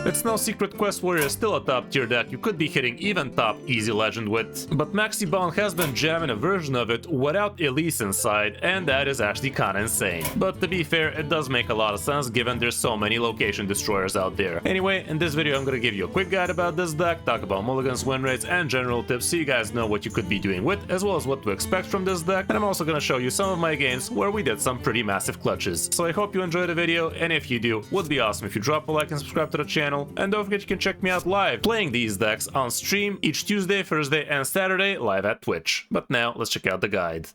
It's no secret Quest Warrior is still a top tier deck you could be hitting even top easy legend with, but Maxi Bound has been jamming a version of it without Elise inside, and that is actually kinda insane. But to be fair, it does make a lot of sense given there's so many location destroyers out there. Anyway, in this video I'm gonna give you a quick guide about this deck, talk about mulligans, win rates, and general tips so you guys know what you could be doing with, as well as what to expect from this deck, and I'm also gonna show you some of my games where we did some pretty massive clutches. So I hope you enjoyed the video, and if you do, would be awesome if you drop a like and subscribe to the channel, and don't forget you can check me out live playing these decks on stream each Tuesday, Thursday, and Saturday live at Twitch. But now let's check out the guide.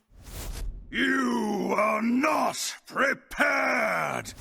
You are not prepared!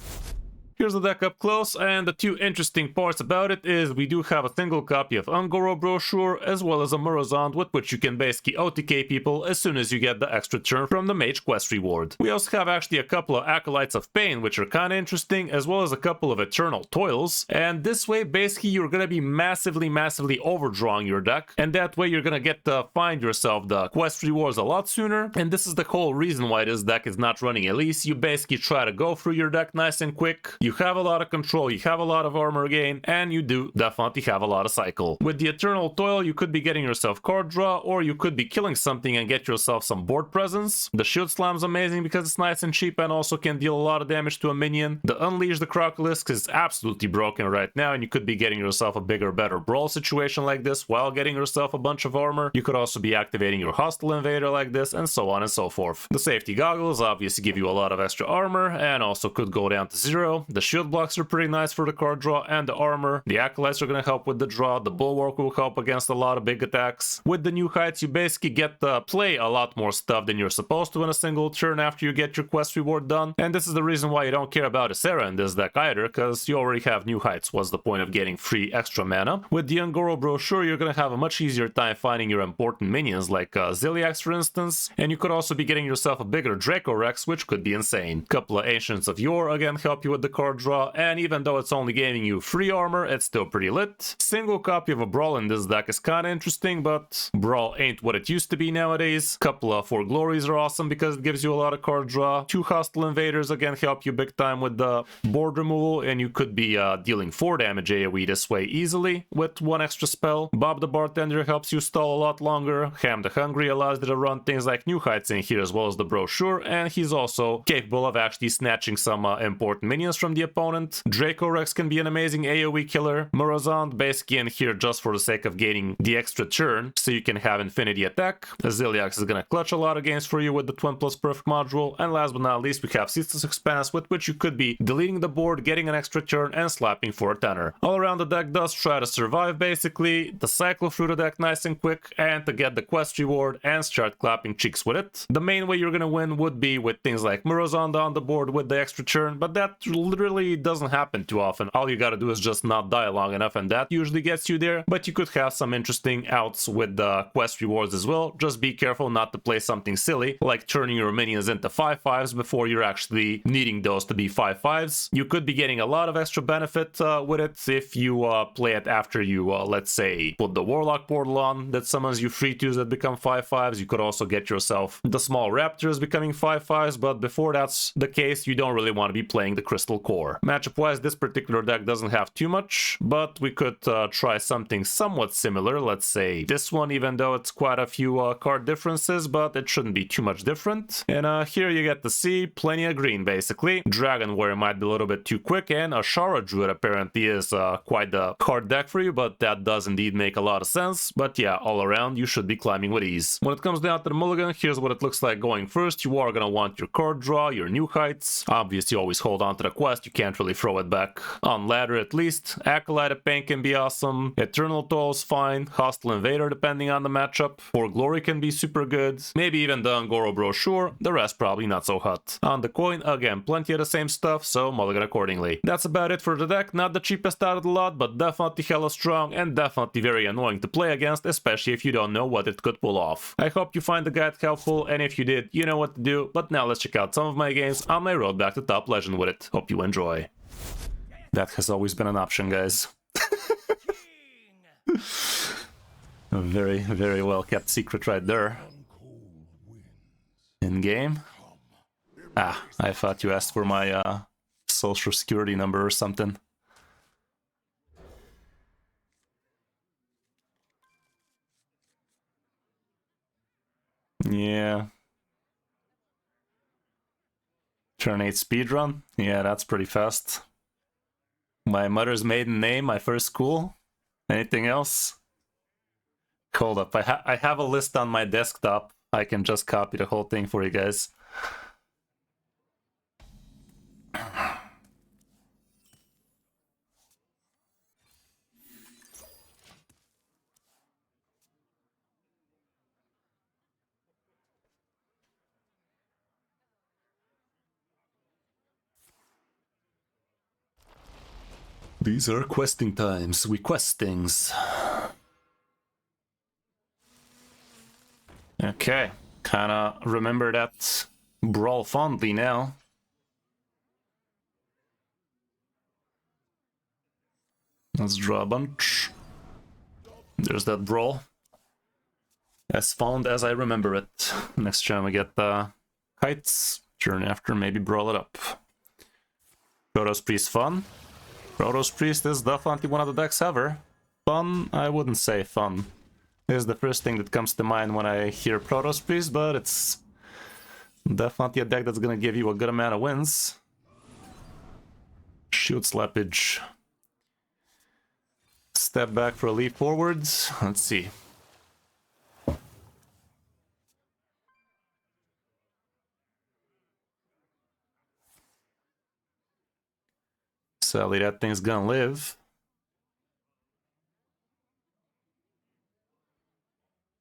Here's the deck up close, and the two interesting parts about it is we do have a single copy of Ungoro Brochure, as well as a Murozond with which you can basically OTK people as soon as you get the extra turn from the Mage quest reward. We also have actually a couple of Acolytes of Pain, which are kinda interesting, as well as a couple of Eternal Toils, and this way basically you're gonna be massively overdrawing your deck, and that way you're gonna get to find yourself the quest rewards a lot sooner, and this is the whole reason why this deck is not running Elise. You basically try to go through your deck nice and quick. You have a lot of control, you have a lot of armor gain, and you do definitely have a lot of cycle. With the Eternal Toil, you could be getting yourself card draw, or you could be killing something and get yourself some board presence. The Shield Slam's amazing because it's nice and cheap and also can deal a lot of damage to a minion. The Unleash the Crocolisk is absolutely broken right now, and you could be getting yourself a bigger, better brawl situation like this while getting yourself a bunch of armor. You could also be activating your Hostile Invader like this, and so on and so forth. The Safety Goggles obviously give you a lot of extra armor, and also could go down to 0. The Shield Blocks are pretty nice for the card draw and the armor. The Acolytes are gonna help with the draw. The Bulwark will help against a lot of big attacks. With the new heights, you basically get to play a lot more stuff than you're supposed to in a single turn after you get your quest reward done. And this is the reason why you don't care about Isera in this deck either, because you already have new heights. What's the point of getting free extra mana? With the Ungoro Brochure, you're gonna have a much easier time finding your important minions like Ziliax for instance, and you could also be getting yourself a bigger Draco Rex, which could be insane. Couple of Ancients of Yore again help you with the card draw, and even though it's only giving you free armor, it's still pretty lit. Single copy of a Brawl in this deck is kinda interesting, but Brawl ain't what it used to be nowadays. Couple of Four Glories are awesome because it gives you a lot of card draw. 2 Hostile Invaders again help you big time with the board removal, and you could be dealing 4 damage AoE this way easily with 1 extra spell. Bob the Bartender helps you stall a lot longer. Ham the Hungry allows you to run things like New Heights in here as well as the Brochure, and he's also capable of actually snatching some important minions from the opponent. Draco Rex can be an amazing AoE killer. Murozond basically in here just for the sake of gaining the extra turn, so you can have infinity attack. Ziliax is gonna clutch a lot of games for you with the Twin Plus Perfect module, and last but not least we have Ceaseless Expanse, with which you could be deleting the board, getting an extra turn, and slapping for a tenner. All around the deck does try to survive basically, to cycle through the deck nice and quick, and to get the quest reward and start clapping cheeks with it. The main way you're gonna win would be with things like Murozond on the board with the extra turn, but that literally doesn't happen too often. All you gotta do is just not die long enough, and that usually gets you there, but you could have some interesting outs with the quest rewards as well. Just be careful not to play something silly, like turning your minions into 5/5s before you're actually needing those to be 5/5s. You could be getting a lot of extra benefit with it if you play it after you, let's say, put the Warlock portal on that summons you 3/2s that become 5/5s. You could also get yourself the small Raptors becoming 5/5s, but before that's the case, you don't really want to be playing the Crystal Core. Matchup-wise, this particular deck doesn't have too much, but we could try something somewhat similar. Let's say this one, even though it's quite a few card differences, but it shouldn't be too much different. And here you get to see plenty of green basically. Dragon Warrior might be a little bit too quick, and Ashara Druid apparently is quite the card deck for you, but that does indeed make a lot of sense. But yeah, all around you should be climbing with ease. When it comes down to the mulligan, here's what it looks like going first. You are gonna want your card draw, your new heights. Obviously always hold on to the quest, you can't really throw it back on ladder at least. Acolyte of Pain can be awesome. Eternal Toll is fine. Hostile Invader depending on the matchup. For Glory can be super good. Maybe even the Ungoro Brochure. The rest probably not so hot. On the coin, again, plenty of the same stuff, so mulligan accordingly. That's about it for the deck. Not the cheapest out of the lot, but definitely hella strong and definitely very annoying to play against, especially if you don't know what it could pull off. I hope you find the guide helpful, and if you did, you know what to do. But now let's check out some of my games on my road back to top legend with it. Hope you enjoy. That has always been an option, guys. A very well kept secret right there. In game? Ah, I thought you asked for my social security number or something. Yeah. Turn 8 speedrun? Yeah, that's pretty fast. My mother's maiden name, my first school. Anything else? Hold up, I have a list on my desktop. I can just copy the whole thing for you guys. These are questing times. We quest things. Okay, kinda remember that brawl fondly now. Let's draw a bunch. There's that brawl. As fond as I remember it. Next time we get the kites. Turn after, maybe brawl it up. Protoss Priest fun. Protoss Priest is definitely one of the decks ever. Fun? I wouldn't say fun. Is the first thing that comes to mind when I hear Protoss Priest, but it's definitely a deck that's gonna give you a good amount of wins. Shoot slappage. Step back for a leap forwards. Let's see. Sadly, that thing's gonna live.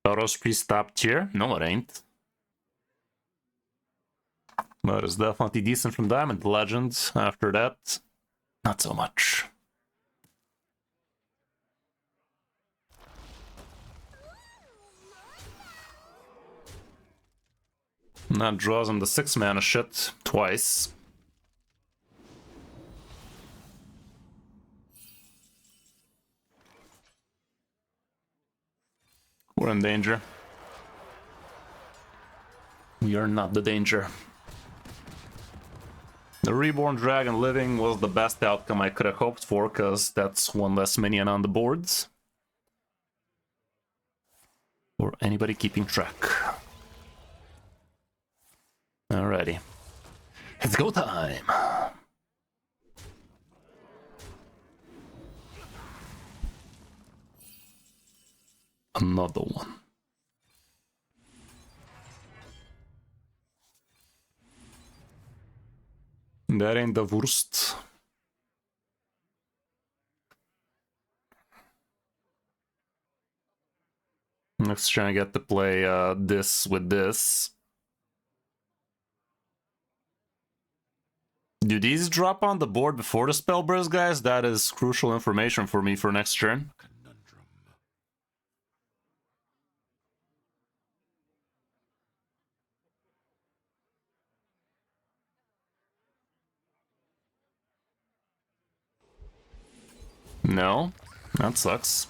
Protoss Priest top tier? No, it ain't. But it's definitely decent from Diamond Legends. After that, not so much. And that draws him the 6 mana shit twice. We're in danger. We are not the danger. The Reborn Dragon living was the best outcome I could have hoped for, because that's one less minion on the boards. Or anybody keeping track. Alrighty. It's go time! Another one. That ain't the worst. Let's try and get to play this with this. Do these drop on the board before the spell burst, guys? That is crucial information for me for next turn. No? That sucks.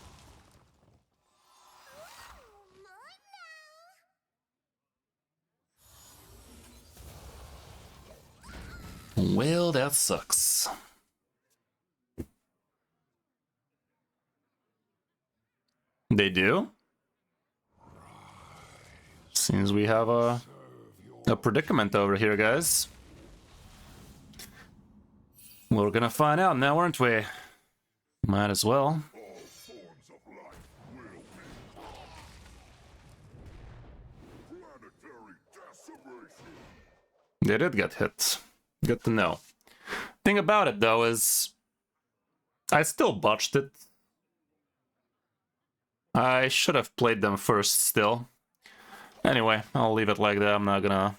Well, that sucks. They do? Seems we have a predicament over here, guys. We're gonna find out now, aren't we? Might as well. They did get hit. Good to know. Thing about it, though, is I still botched it. I should have played them first still. Anyway, I'll leave it like that. I'm not gonna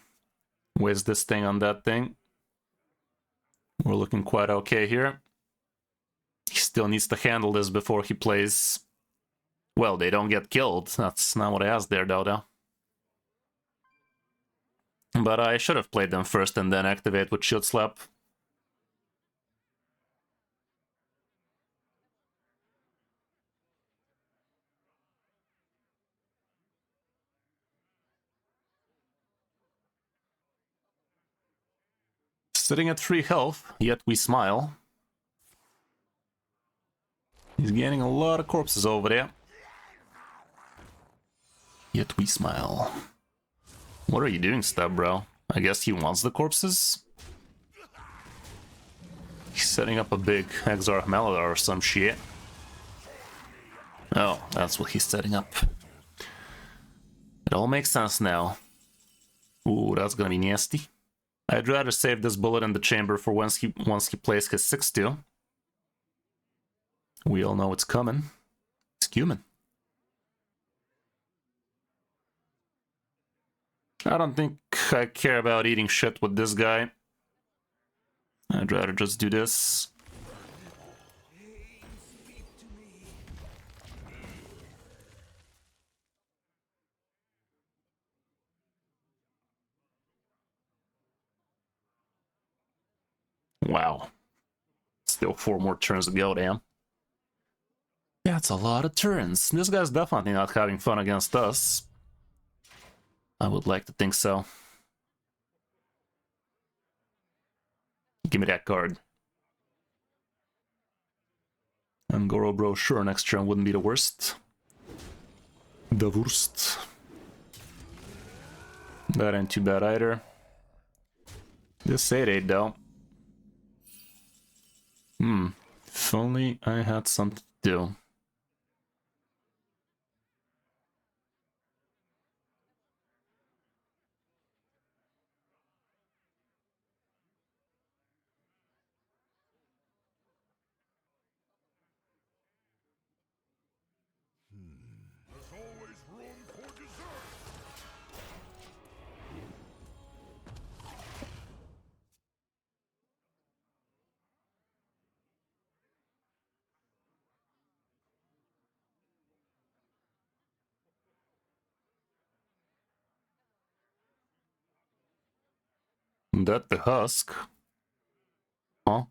waste this thing on that thing. We're looking quite okay here. He still needs to handle this before he plays. Well, they don't get killed. That's not what I asked there, though. But I should have played them first and then activate with Shield Slap. Sitting at 3 health, yet we smile. He's gaining a lot of corpses over there. Yet we smile. What are you doing, Stub, bro? I guess he wants the corpses? He's setting up a big Exarch Maladar or some shit. Oh, that's what he's setting up. It all makes sense now. Ooh, that's gonna be nasty. I'd rather save this bullet in the chamber for once he plays his 6-2. We all know it's coming. It's human. I don't think I care about eating shit with this guy. I'd rather just do this. Wow. Still 4 more turns to go, damn. That's a lot of turns. This guy's definitely not having fun against us. I would like to think so. Give me that card. And Goro Brochure next turn wouldn't be the worst. The worst. That ain't too bad either. This 8-8 though. If only I had something to do. That the husk? Huh?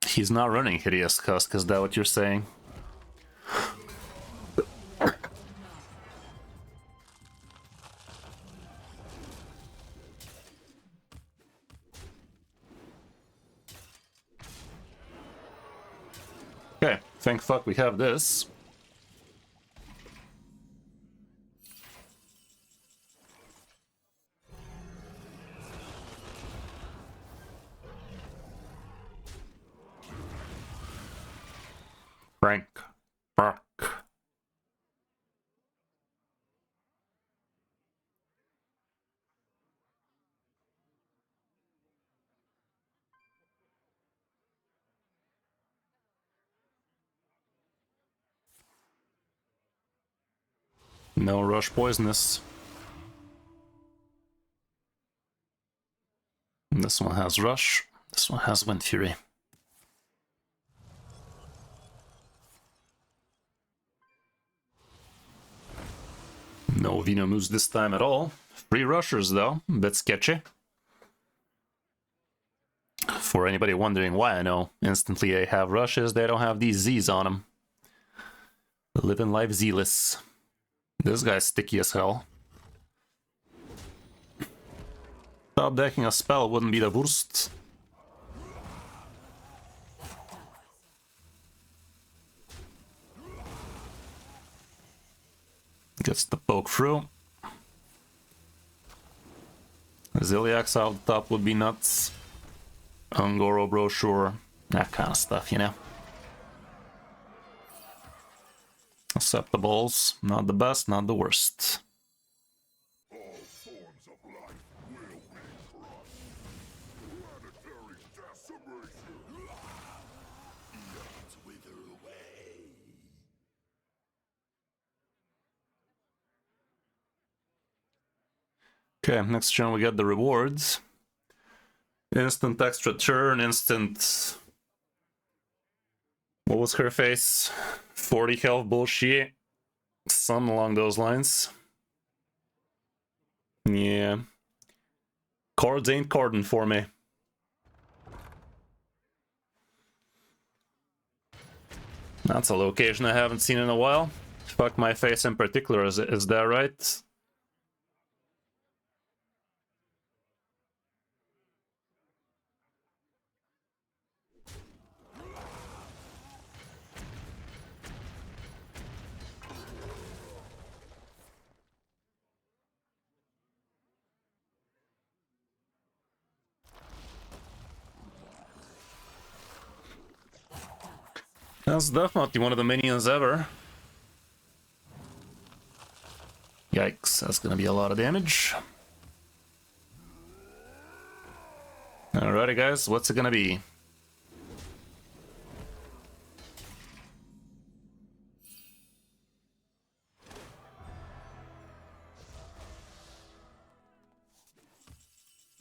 He's not running Hideous Husk, is that what you're saying? Okay, thank fuck we have this. Frank. Fuck. No rush poisonous. This one has rush. This one has Wind Fury. No Venomoose this time at all. 3 rushers though, a bit sketchy. For anybody wondering why I know instantly they have rushes, they don't have these Z's on them. Living life Z-less. This guy's sticky as hell. Top decking a spell wouldn't be the worst. Gets the poke through. Ziliax out the top would be nuts. Ungoro Brochure, that kind of stuff, you know. Acceptables, not the best, not the worst. All forms of life will be crushed. Planetary decimation. Eons wither away. Okay, next turn we get the rewards. Instant extra turn, instant... What was her face? 40 health bullshit? Something along those lines. Yeah. Cards ain't carding for me. That's a location I haven't seen in a while. Fuck my face in particular, is that right? That's definitely one of the minions ever. Yikes, that's gonna be a lot of damage. Alrighty guys, what's it gonna be?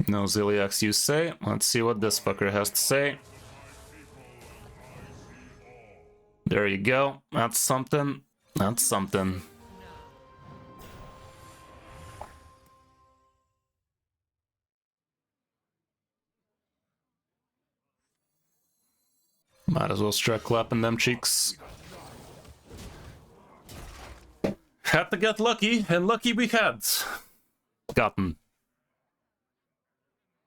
No Ziliax, you say? Let's see what this fucker has to say. There you go. That's something. That's something. Might as well start clapping them cheeks. Had to get lucky, and lucky we had. Gotten.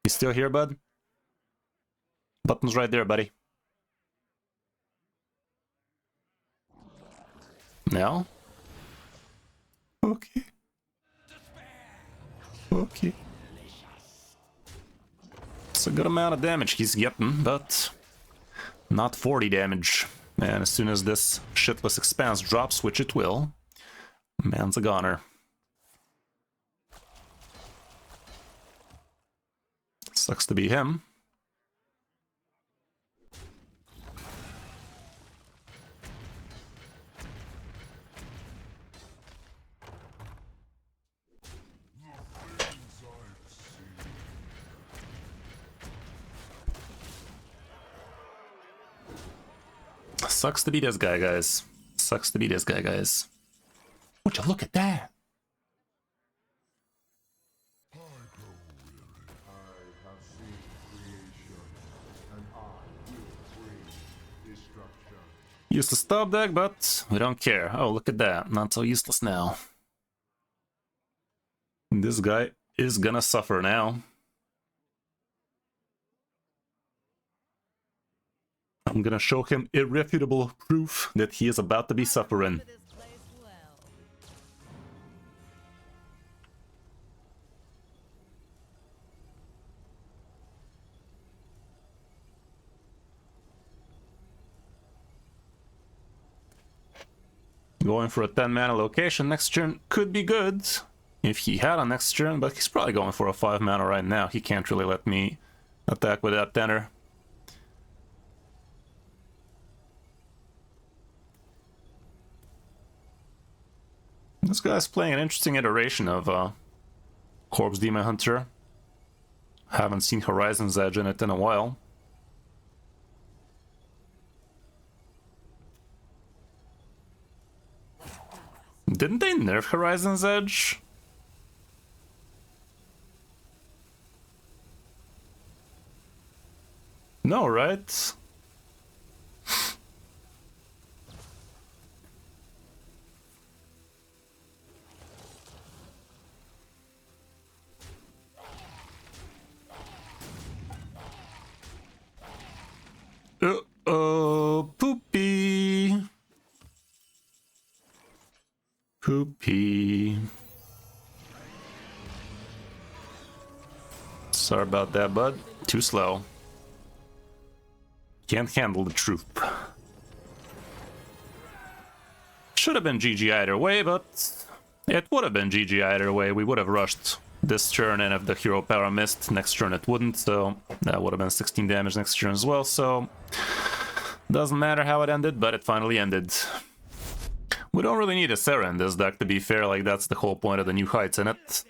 You still here, bud? Button's right there, buddy. No? Okay. Okay. It's a good amount of damage he's getting, but not 40 damage. And as soon as this shitless expanse drops, which it will, man's a goner. Sucks to be him. Sucks to be this guy, guys. Sucks to be this guy, guys. Would you look at that? Used to stop deck, but we don't care. Oh, look at that. Not so useless now. This guy is gonna suffer now. I'm gonna show him irrefutable proof that he is about to be suffering. Going for a 10 mana location next turn could be good if he had a next turn, but he's probably going for a 5 mana right now. He can't really let me attack with that tenor. This guy's playing an interesting iteration of Corpse Demon Hunter. Haven't seen Horizon's Edge in it in a while. Didn't they nerf Horizon's Edge? No, right? Uh-oh, poopy. Poopy. Sorry about that, bud. Too slow. Can't handle the truth. Should have been GG either way, but it would have been GG either way. We would have rushed this turn, and if the hero power missed, next turn it wouldn't, so that would have been 16 damage next turn as well, so doesn't matter how it ended, but it finally ended. We don't really need a Sarah in this deck, to be fair, like that's the whole point of the New Heights in it.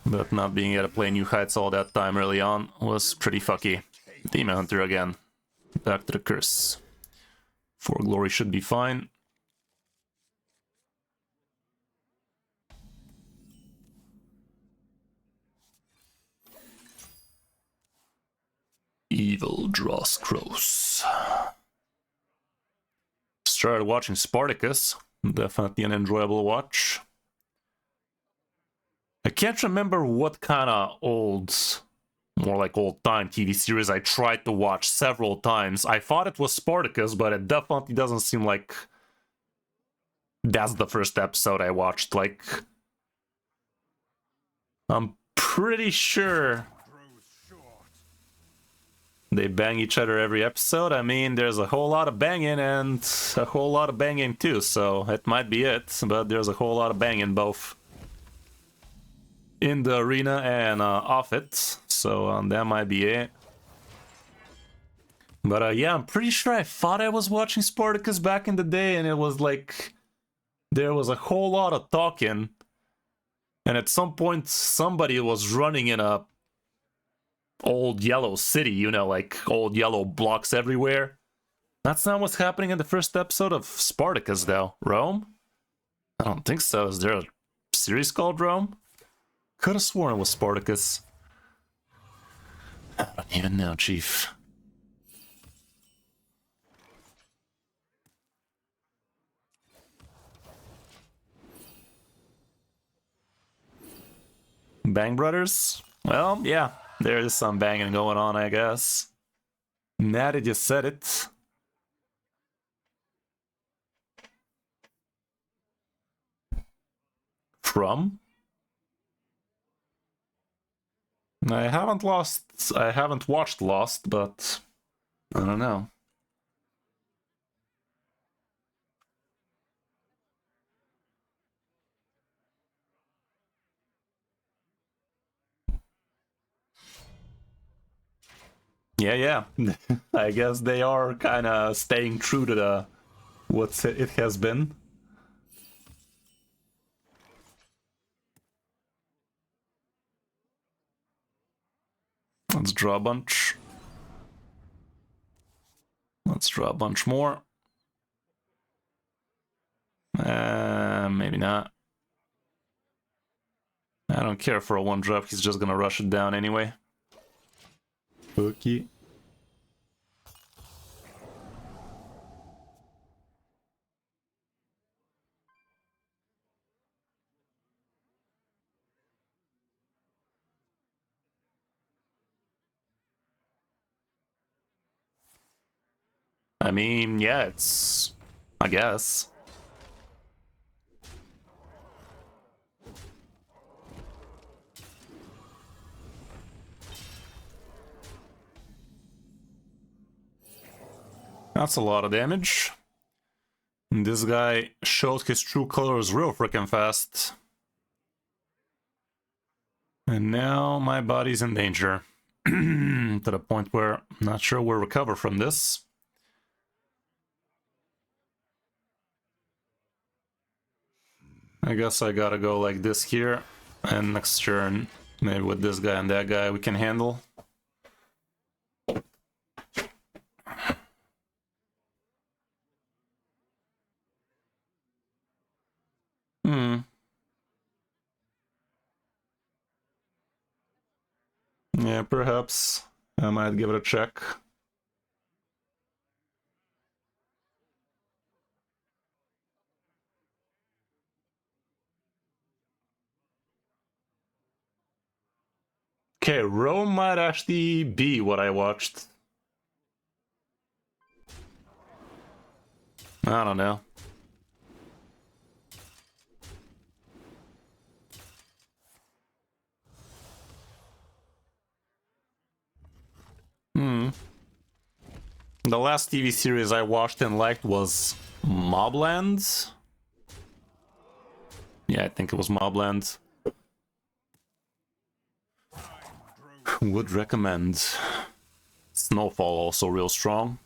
But not being able to play New Heights all that time early on was pretty fucky. Demon Hunter again. Back to the curse. 4 glory should be fine. Evil draws close. Started watching Spartacus. Definitely an enjoyable watch. I can't remember what kind of more like old-time TV series I tried to watch several times. I thought it was Spartacus, but it definitely doesn't seem like that's the first episode I watched. Like, I'm pretty sure they bang each other every episode. I mean, there's a whole lot of banging and a whole lot of banging too, so it might be it, but there's a whole lot of banging both in the arena and off it, so that might be it. But yeah, I'm pretty sure I thought I was watching Spartacus back in the day, and it was like there was a whole lot of talking, and at some point somebody was running in a old yellow city, you know, like old yellow blocks everywhere. That's not what's happening in the first episode of Spartacus, though. Rome? I don't think so. Is there a series called Rome? Could have sworn it was Spartacus. I don't even know, Chief. Bang Brothers? Well, yeah. There is some banging going on, I guess. Now that you said it. From? I haven't watched Lost, but I don't know. Yeah. I guess they are kind of staying true to the what it has been. Let's draw a bunch. Let's draw a bunch more. Maybe not. I don't care for a one drop, he's just gonna rush it down anyway. Okay. I mean, yeah, it's... I guess. That's a lot of damage. This guy showed his true colors real freaking fast. And now my body's in danger. To the point where I'm not sure we'll recover from this. I guess I gotta go like this here. And next turn, maybe with this guy and that guy we can handle. Yeah, perhaps I might give it a check. Okay, Rome might actually be what I watched. I don't know. The last TV series I watched and liked was Mobland. Yeah, I think it was Mobland. Would recommend. Snowfall also real strong.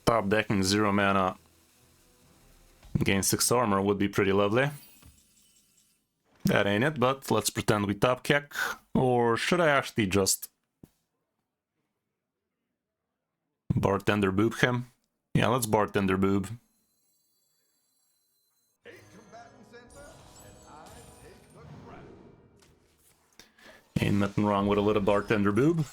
Top decking 0 mana. Gain 6 armor would be pretty lovely. That ain't it, but let's pretend we top kick. Or should I actually just bartender boob him? Yeah, let's bartender boob. Ain't nothing wrong with a little bartender boob.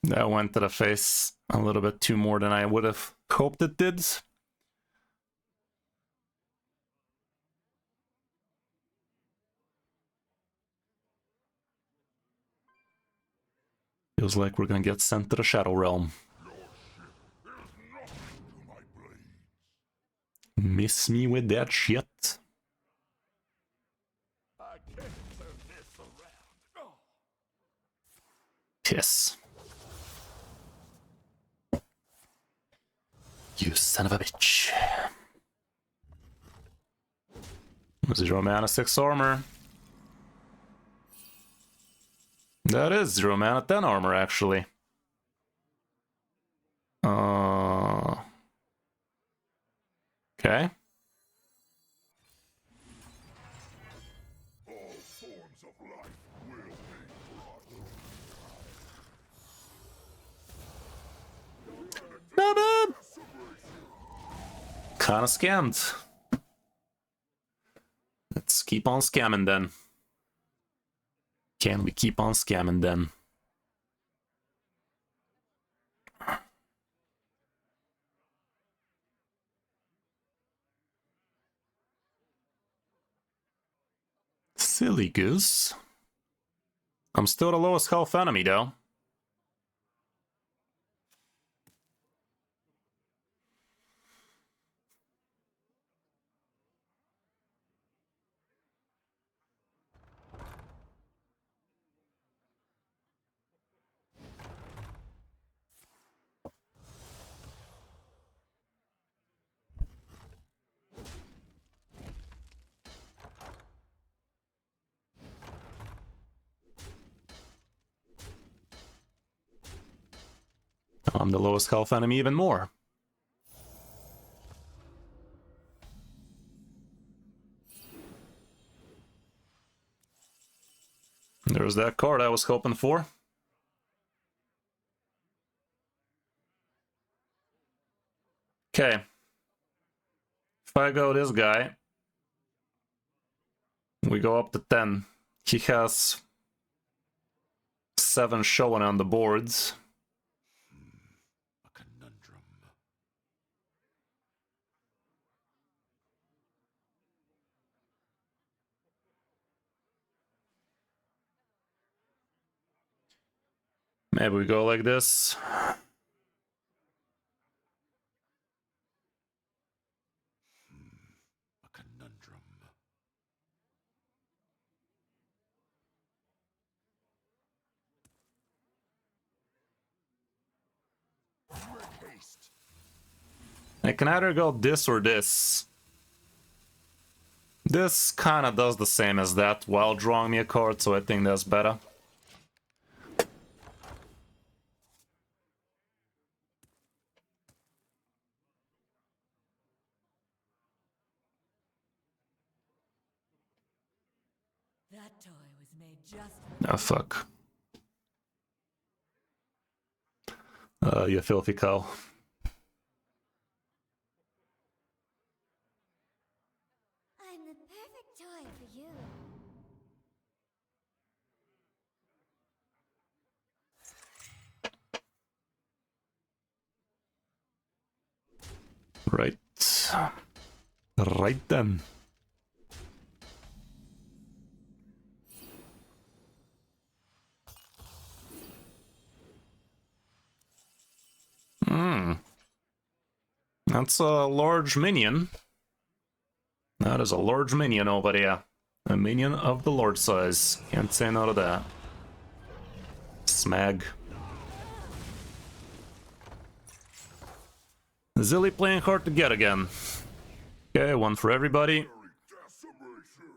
That went to the face a little bit too more than I would have hoped it did. Feels like we're gonna get sent to the Shadow Realm. Miss me with that shit. I can't turn this around. Oh. Piss. You son of a bitch. 0 mana, 6 armor. That is 0 mana, 10 armor, actually. Okay. All forms of life will be brought. Not bad. Separation. Kinda scammed. Let's keep on scamming then. Can we keep on scamming then? Silly goose. I'm still the lowest health enemy though. I'm the lowest health enemy even more. There's that card I was hoping for. Okay. If I go this guy, we go up to 10. He has 7 showing on the boards. A conundrum. Maybe we go like this. A conundrum. Make haste. I can either go this or this. This kinda does the same as that while drawing me a card, so I think that's better. That toy was made just Oh fuck. You filthy cow. I'm the perfect toy for you. Right. Right then. That's a large minion. That is a large minion over there. A minion of the large size. Can't say no to that. Smag. Zilly playing hard to get again. Okay, one for everybody. Decimation.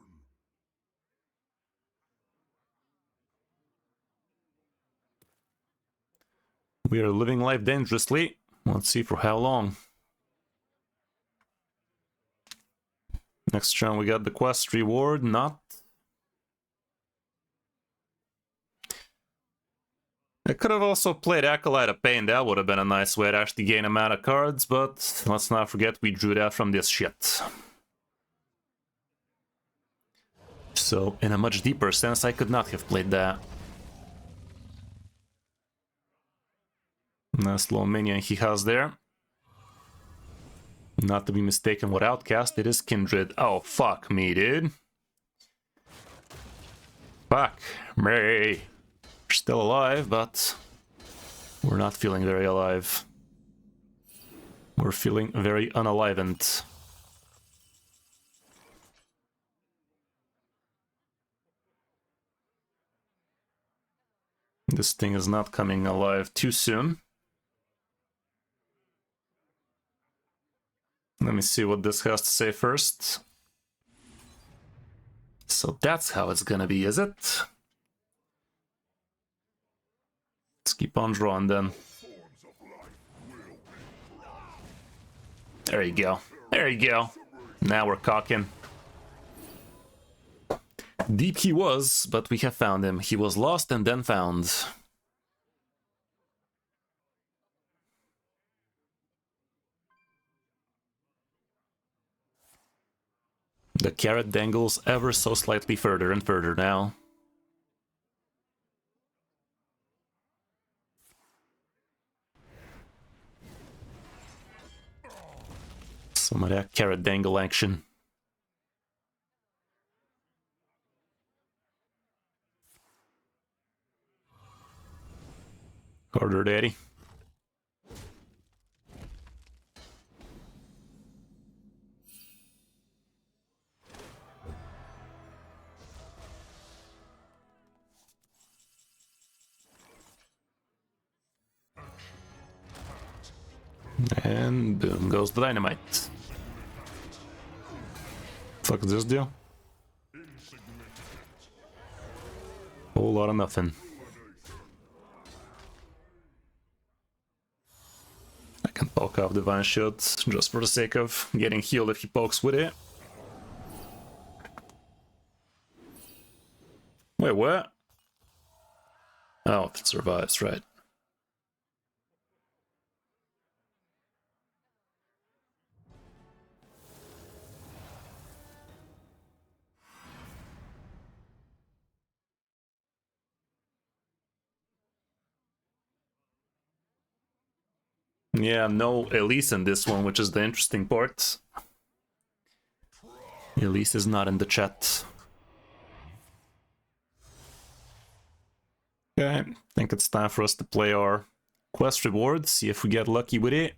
We are living life dangerously. Let's see for how long. Next turn we got the quest reward, not. I could have also played Acolyte of Pain, that would have been a nice way to actually gain a amount of cards, but let's not forget we drew that from this shit. So, in a much deeper sense, I could not have played that. Nice little minion he has there. Not to be mistaken with Outcast, it is Kindred. Oh, fuck me, dude. Fuck me. We're still alive, but we're not feeling very alive. We're feeling very unalivened. This thing is not coming alive too soon. Let me see what this has to say first. So that's how it's gonna be, is it? Let's keep on drawing then. There you go. There you go. Now we're cocking. Deep he was, but we have found him. He was lost and then found. The carrot dangles ever so slightly further and further now. Some of that carrot dangle action. Harder, daddy. And boom goes the dynamite. Fuck this deal? Whole lot of nothing. I can poke off Divine Shield just for the sake of getting healed if he pokes with it. Wait, what? Oh, if it survives, right. Yeah, no Elise in this one, which is the interesting part. Elise is not in the chat. Okay, I think it's time for us to play our quest reward, see if we get lucky with it.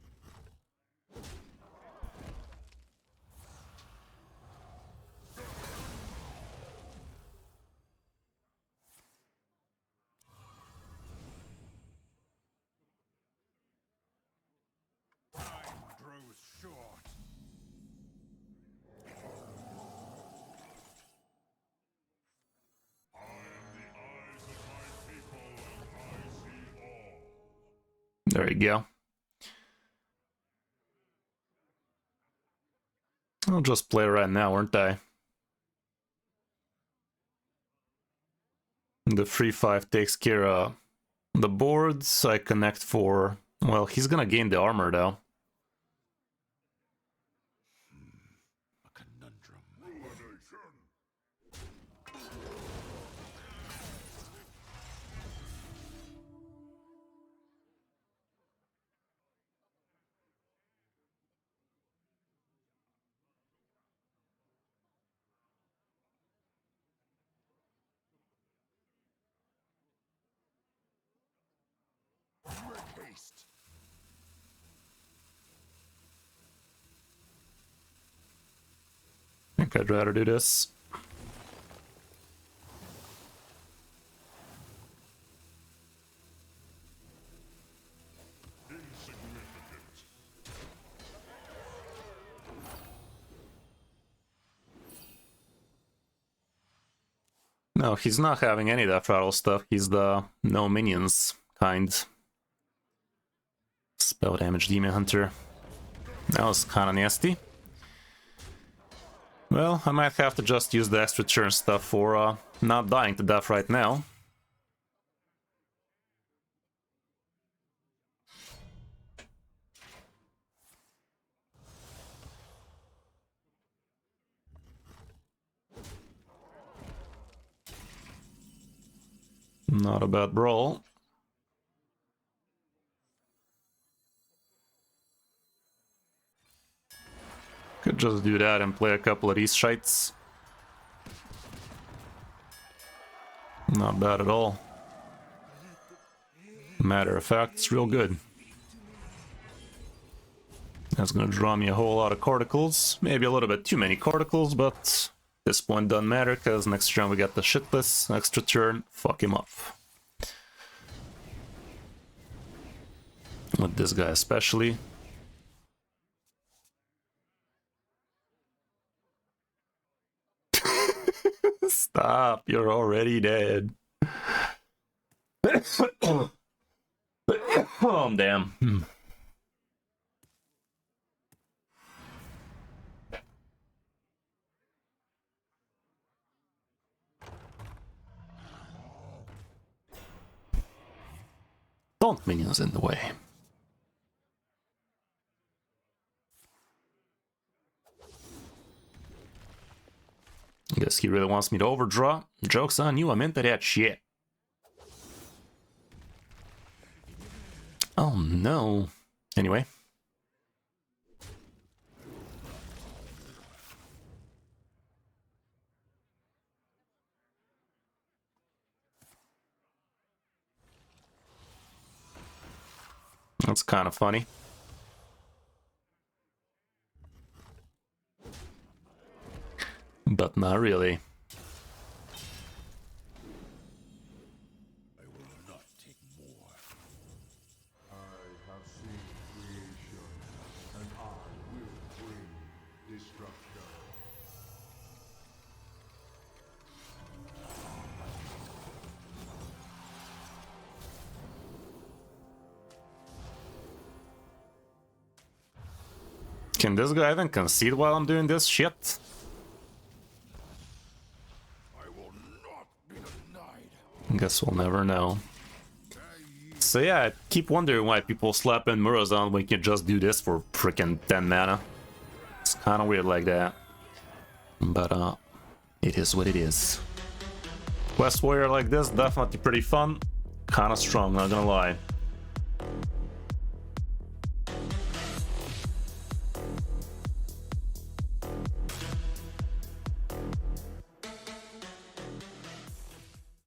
There you go. I'll just play right now, aren't I? The 3-5 takes care of the boards. I connect for... Well, he's gonna gain the armor, though. A conundrum. Make haste. I think I'd rather do this. No, he's not having any of that throttle stuff. He's the no minions kind. Spell damage demon hunter. That was kind of nasty. Well, I might have to just use the extra turn stuff for not dying to death right now. Not a bad brawl. Could just do that and play a couple of these shites. Not bad at all. Matter of fact, it's real good. That's gonna draw me a whole lot of corticals. Maybe a little bit too many corticals, but this point doesn't matter because next turn we got the shitless. Extra turn, fuck him up. With this guy especially. Stop, you're already dead. Oh, damn. Don't minions in the way. Guess he really wants me to overdraw. Joke's on you, I'm into that shit. Oh no. Anyway. That's kind of funny. But not really. I will not take more. I have seen creation, and I will bring destruction. Can this guy even concede while I'm doing this shit? I will not be denied. Guess we'll never know. So yeah, I keep wondering why people slap in Murazan when you can just do this for freaking 10 mana. It's kind of weird like that. But it is what it is. Quest Warrior like this, definitely pretty fun. Kind of strong, not gonna lie.